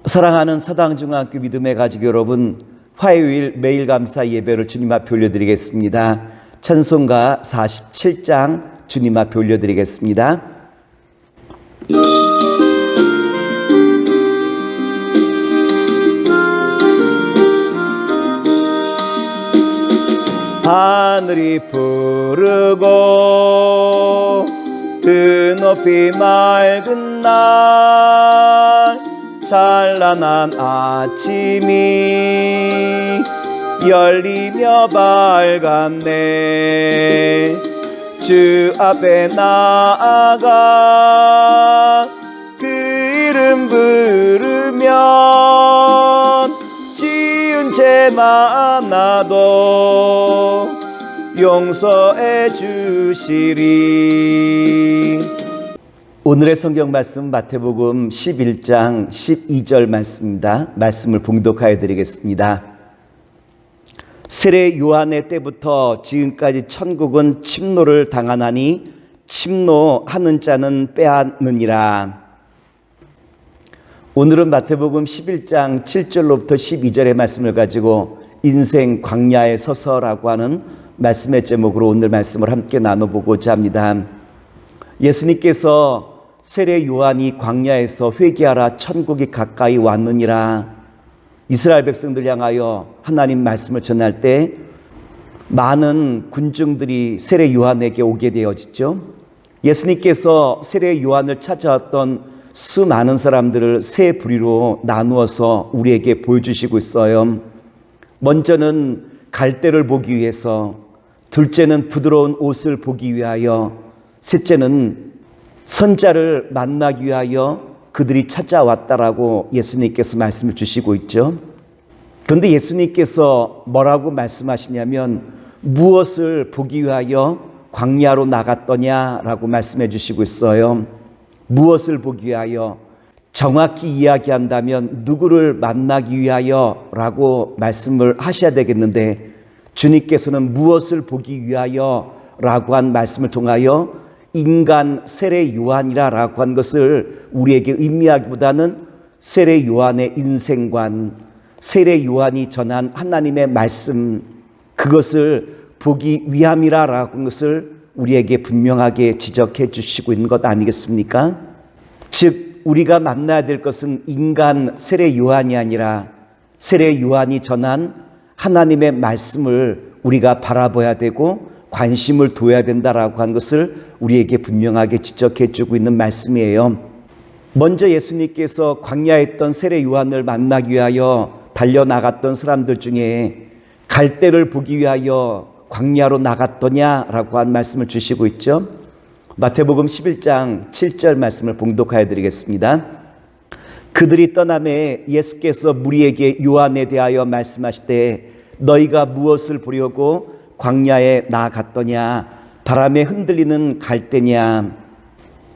사랑하는 서당중학교 믿음의 가족 여러분, 화요일 매일 감사 예배를 주님 앞에 올려드리겠습니다. 찬송가 47장 주님 앞에 올려드리겠습니다. 하늘이 푸르고 드높이 맑은 날, 찬란한 아침이 열리며 밝았네. 주 앞에 나아가 그 이름 부르면 지은 죄 많아도 용서해 주시리. 오늘의 성경 말씀 마태복음 11장 12절 말씀입니다. 말씀을 봉독하여 드리겠습니다. 세례 요한의 때부터 지금까지 천국은 침노를 당하나니 침노하는 자는 빼앗느니라. 오늘은 마태복음 11장 7절로부터 12절의 말씀을 가지고 인생 광야에 서서라고 하는 말씀의 제목으로 오늘 말씀을 함께 나눠보고자 합니다. 예수님께서 세례 요한이 광야에서 회개하라 천국이 가까이 왔느니라, 이스라엘 백성들 향하여 하나님 말씀을 전할 때 많은 군중들이 세례 요한에게 오게 되어지죠. 예수님께서 세례 요한을 찾아왔던 수많은 사람들을 세 부류로 나누어서 우리에게 보여주시고 있어요. 먼저는 갈대를 보기 위해서, 둘째는 부드러운 옷을 보기 위하여, 셋째는 선자를 만나기 위하여 그들이 찾아왔다라고 예수님께서 말씀을 주시고 있죠. 그런데 예수님께서 뭐라고 말씀하시냐면, 무엇을 보기 위하여 광야로 나갔더냐라고 말씀해 주시고 있어요. 무엇을 보기 위하여, 정확히 이야기한다면 누구를 만나기 위하여 라고 말씀을 하셔야 되겠는데, 주님께서는 무엇을 보기 위하여 라고 한 말씀을 통하여 인간 세례 요한이라고 한 것을 우리에게 의미하기보다는 세례 요한의 인생관, 세례 요한이 전한 하나님의 말씀, 그것을 보기 위함이라고 하는 것을 우리에게 분명하게 지적해 주시고 있는 것 아니겠습니까? 즉 우리가 만나야 될 것은 인간 세례 요한이 아니라 세례 요한이 전한 하나님의 말씀을 우리가 바라봐야 되고 관심을 둬야 된다라고 하는 것을 우리에게 분명하게 지적해 주고 있는 말씀이에요. 먼저 예수님께서 광야에 있던 세례 요한을 만나기 위하여 달려나갔던 사람들 중에 갈대를 보기 위하여 광야로 나갔더냐라고 한 말씀을 주시고 있죠. 마태복음 11장 7절 말씀을 봉독하여 드리겠습니다. 그들이 떠나매 예수께서 무리에게 요한에 대하여 말씀하시되, 너희가 무엇을 보려고 광야에 나아갔더냐? 바람에 흔들리는 갈대냐?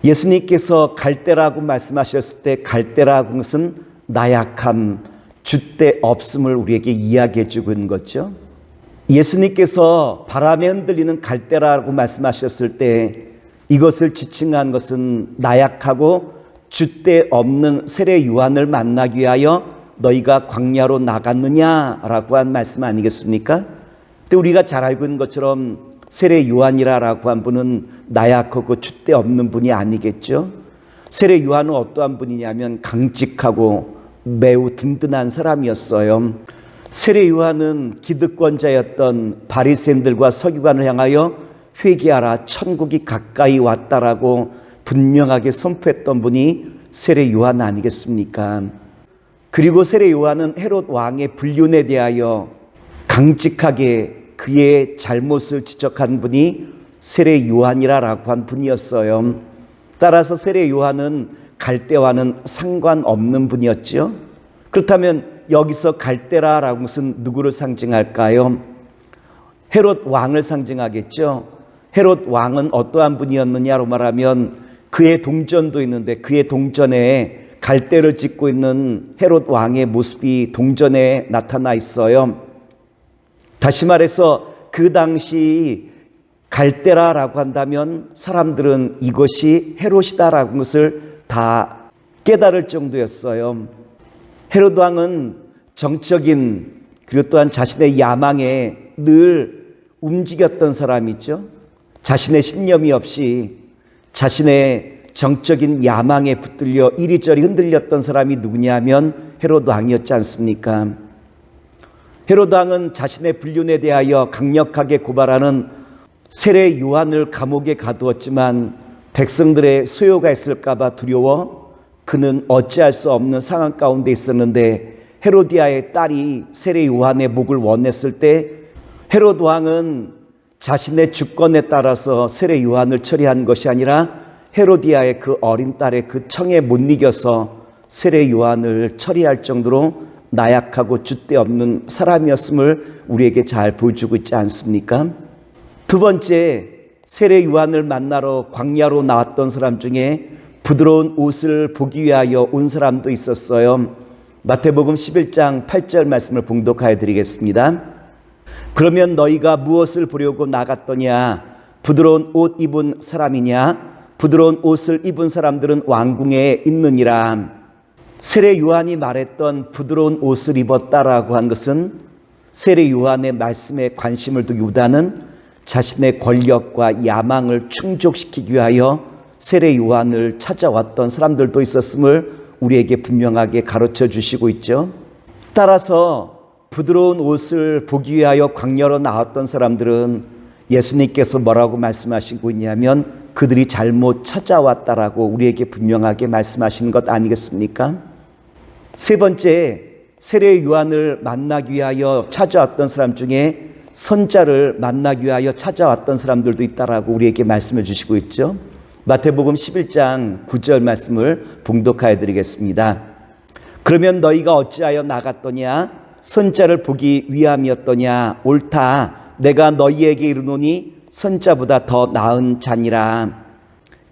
예수님께서 갈대라고 말씀하셨을 때 갈대라고 하는 것은 나약함, 줏대 없음을 우리에게 이야기해 주고 있는 거죠. 예수님께서 바람에 흔들리는 갈대라고 말씀하셨을 때 이것을 지칭한 것은 나약하고 줏대 없는 세례 요한을 만나기 위하여 너희가 광야로 나갔느냐라고 한 말씀 아니겠습니까? 근데 우리가 잘 알고 있는 것처럼 세례 요한이라고 한 분은 나약하고 줏대 없는 분이 아니겠죠. 세례 요한은 어떠한 분이냐면 강직하고 매우 든든한 사람이었어요. 세례 요한은 기득권자였던 바리새인들과 서기관을 향하여 회개하라 천국이 가까이 왔다라고 분명하게 선포했던 분이 세례 요한 아니겠습니까? 그리고 세례 요한은 헤롯 왕의 불륜에 대하여 강직하게 그의 잘못을 지적한 분이 세례 요한이라고 한 분이었어요. 따라서 세례 요한은 갈대와는 상관없는 분이었죠. 그렇다면 여기서 갈대라라고 무슨 누구를 상징할까요? 헤롯 왕을 상징하겠죠. 헤롯 왕은 어떠한 분이었느냐로 말하면 그의 동전도 있는데 그의 동전에 갈대를 찢고 있는 헤롯 왕의 모습이 동전에 나타나 있어요. 다시 말해서 그 당시 갈대라라고 한다면 사람들은 이것이 헤롯이다라는 것을 다 깨달을 정도였어요. 헤로드 왕은 정적인 그리고 또한 자신의 야망에 늘 움직였던 사람이죠. 자신의 신념이 없이 자신의 정적인 야망에 붙들려 이리저리 흔들렸던 사람이 누구냐 하면 헤로드 왕이었지 않습니까? 헤로드 왕은 자신의 불륜에 대하여 강력하게 고발하는 세례 요한을 감옥에 가두었지만 백성들의 소요가 있을까 봐 두려워 그는 어찌할 수 없는 상황 가운데 있었는데 헤로디아의 딸이 세례 요한의 목을 원했을 때 헤로드 왕은 자신의 주권에 따라서 세례 요한을 처리한 것이 아니라 헤로디아의 그 어린 딸의 그 청에 못 이겨서 세례 요한을 처리할 정도로 나약하고 줏대 없는 사람이었음을 우리에게 잘 보여주고 있지 않습니까? 두 번째, 세례 요한을 만나러 광야로 나왔던 사람 중에 부드러운 옷을 보기 위하여 온 사람도 있었어요. 마태복음 11장 8절 말씀을 봉독하여 드리겠습니다. 그러면 너희가 무엇을 보려고 나갔더냐? 부드러운 옷 입은 사람이냐? 부드러운 옷을 입은 사람들은 왕궁에 있느니라. 세례 요한이 말했던 부드러운 옷을 입었다라고 한 것은 세례 요한의 말씀에 관심을 두기보다는 자신의 권력과 야망을 충족시키기 위하여 세례 요한을 찾아왔던 사람들도 있었음을 우리에게 분명하게 가르쳐 주시고 있죠. 따라서 부드러운 옷을 보기 위하여 광야로 나왔던 사람들은 예수님께서 뭐라고 말씀하시고 있냐면 그들이 잘못 찾아왔다라고 우리에게 분명하게 말씀하시는 것 아니겠습니까? 세 번째, 세례 요한을 만나기 위하여 찾아왔던 사람 중에 선자를 만나기 위하여 찾아왔던 사람들도 있다라고 우리에게 말씀해 주시고 있죠. 마태복음 11장 9절 말씀을 봉독하여 드리겠습니다. 그러면 너희가 어찌하여 나갔더냐? 선자를 보기 위함이었더냐? 옳다. 내가 너희에게 이르노니 선자보다 더 나은 자니라.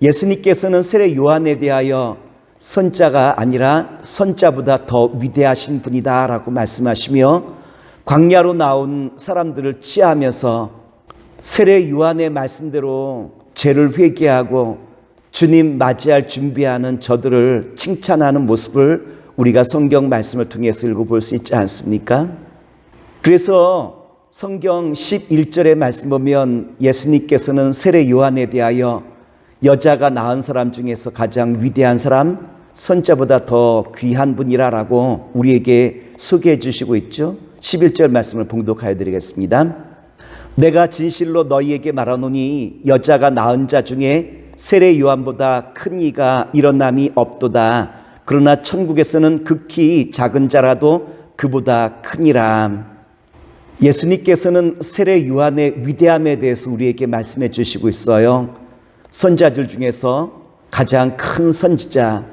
예수님께서는 세례 요한에 대하여 선자가 아니라 선자보다 더 위대하신 분이다 라고 말씀하시며 광야로 나온 사람들을 치하하면서 세례 요한의 말씀대로 죄를 회개하고 주님 맞이할 준비하는 저들을 칭찬하는 모습을 우리가 성경 말씀을 통해서 읽어볼 수 있지 않습니까? 그래서 성경 11절의 말씀 보면 예수님께서는 세례 요한에 대하여 여자가 낳은 사람 중에서 가장 위대한 사람, 선자보다 더 귀한 분이라고 우리에게 소개해 주시고 있죠. 11절 말씀을 봉독하여 드리겠습니다. 내가 진실로 너희에게 말하노니 여자가 낳은 자 중에 세례 요한보다 큰 이가 일어남이 없도다. 그러나 천국에서는 극히 작은 자라도 그보다 크니라. 예수님께서는 세례 요한의 위대함에 대해서 우리에게 말씀해 주시고 있어요. 선자들 중에서 가장 큰 선지자,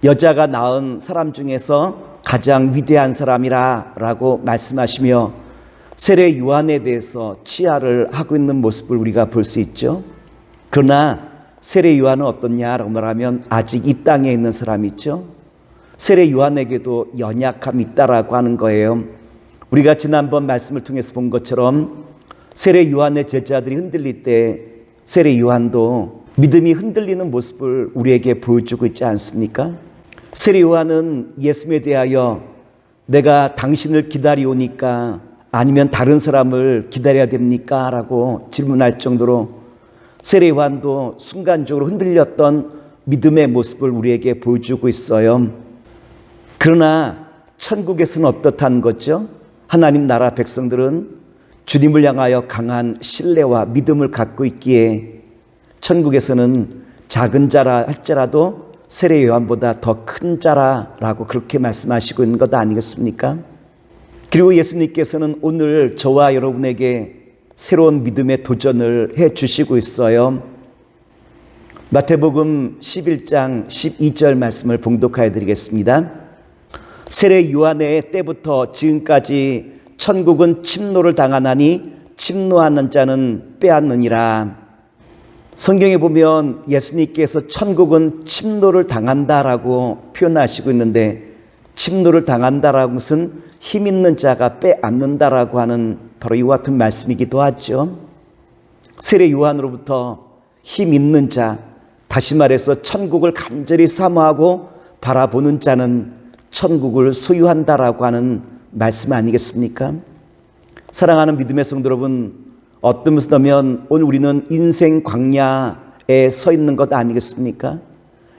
여자가 낳은 사람 중에서 가장 위대한 사람이라고 말씀하시며 세례 요한에 대해서 치하를 하고 있는 모습을 우리가 볼 수 있죠. 그러나 세례 요한은 어떻냐라고 말하면 아직 이 땅에 있는 사람이 있죠. 세례 요한에게도 연약함이 있다라고 하는 거예요. 우리가 지난번 말씀을 통해서 본 것처럼 세례 요한의 제자들이 흔들릴 때 세례 요한도 믿음이 흔들리는 모습을 우리에게 보여주고 있지 않습니까? 세례 요한은 예수님에 대하여 내가 당신을 기다리오니까 아니면 다른 사람을 기다려야 됩니까? 라고 질문할 정도로 세례 요한도 순간적으로 흔들렸던 믿음의 모습을 우리에게 보여주고 있어요. 그러나 천국에서는 어떻다는 거죠? 하나님 나라 백성들은 주님을 향하여 강한 신뢰와 믿음을 갖고 있기에 천국에서는 작은 자라 할지라도 세례 요한보다 더 큰 자라라고 그렇게 말씀하시고 있는 것 아니겠습니까? 그리고 예수님께서는 오늘 저와 여러분에게 새로운 믿음의 도전을 해 주시고 있어요. 마태복음 11장 12절 말씀을 봉독하여 드리겠습니다. 세례 요한의 때부터 지금까지 천국은 침노를 당하나니 침노하는 자는 빼앗느니라. 성경에 보면 예수님께서 천국은 침노를 당한다라고 표현하시고 있는데 침노를 당한다라는 것은 힘 있는 자가 빼앗는다라고 하는 바로 이와 같은 말씀이기도 하죠. 세례 요한으로부터 힘 있는 자, 다시 말해서 천국을 간절히 사모하고 바라보는 자는 천국을 소유한다라고 하는 말씀 아니겠습니까? 사랑하는 믿음의 성도 여러분, 어떤 것을 보면 오늘 우리는 인생 광야에 서 있는 것 아니겠습니까?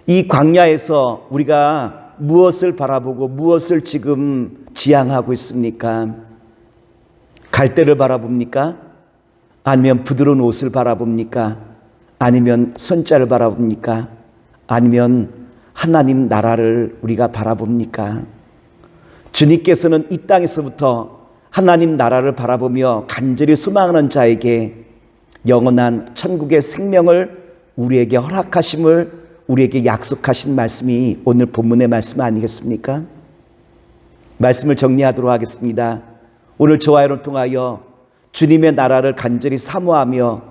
이 광야에서 우리가 무엇을 바라보고 무엇을 지금 지향하고 있습니까? 갈대를 바라봅니까? 아니면 부드러운 옷을 바라봅니까? 아니면 선자를 바라봅니까? 아니면 하나님 나라를 우리가 바라봅니까? 주님께서는 이 땅에서부터 하나님 나라를 바라보며 간절히 소망하는 자에게 영원한 천국의 생명을 우리에게 허락하심을 우리에게 약속하신 말씀이 오늘 본문의 말씀 아니겠습니까? 말씀을 정리하도록 하겠습니다. 오늘 저와 여러분을 통하여 주님의 나라를 간절히 사모하며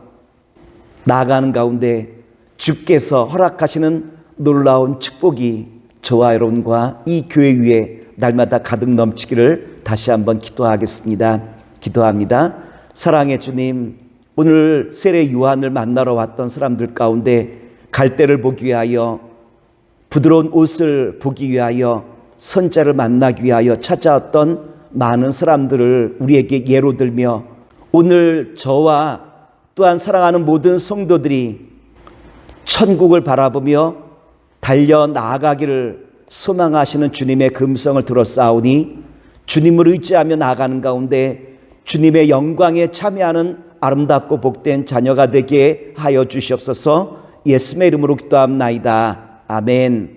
나아가는 가운데 주께서 허락하시는 놀라운 축복이 저와 여러분과 이 교회 위에 날마다 가득 넘치기를 다시 한번 기도하겠습니다. 기도합니다. 사랑의 주님, 오늘 세례 요한을 만나러 왔던 사람들 가운데 갈대를 보기 위하여, 부드러운 옷을 보기 위하여, 선자를 만나기 위하여 찾아왔던 많은 사람들을 우리에게 예로 들며 오늘 저와 또한 사랑하는 모든 성도들이 천국을 바라보며 달려 나아가기를 소망하시는 주님의 금성을 들었사오니 주님을 의지하며 나아가는 가운데 주님의 영광에 참여하는 아름답고 복된 자녀가 되게 하여 주시옵소서. 예수의 이름으로 기도합나이다. 아멘.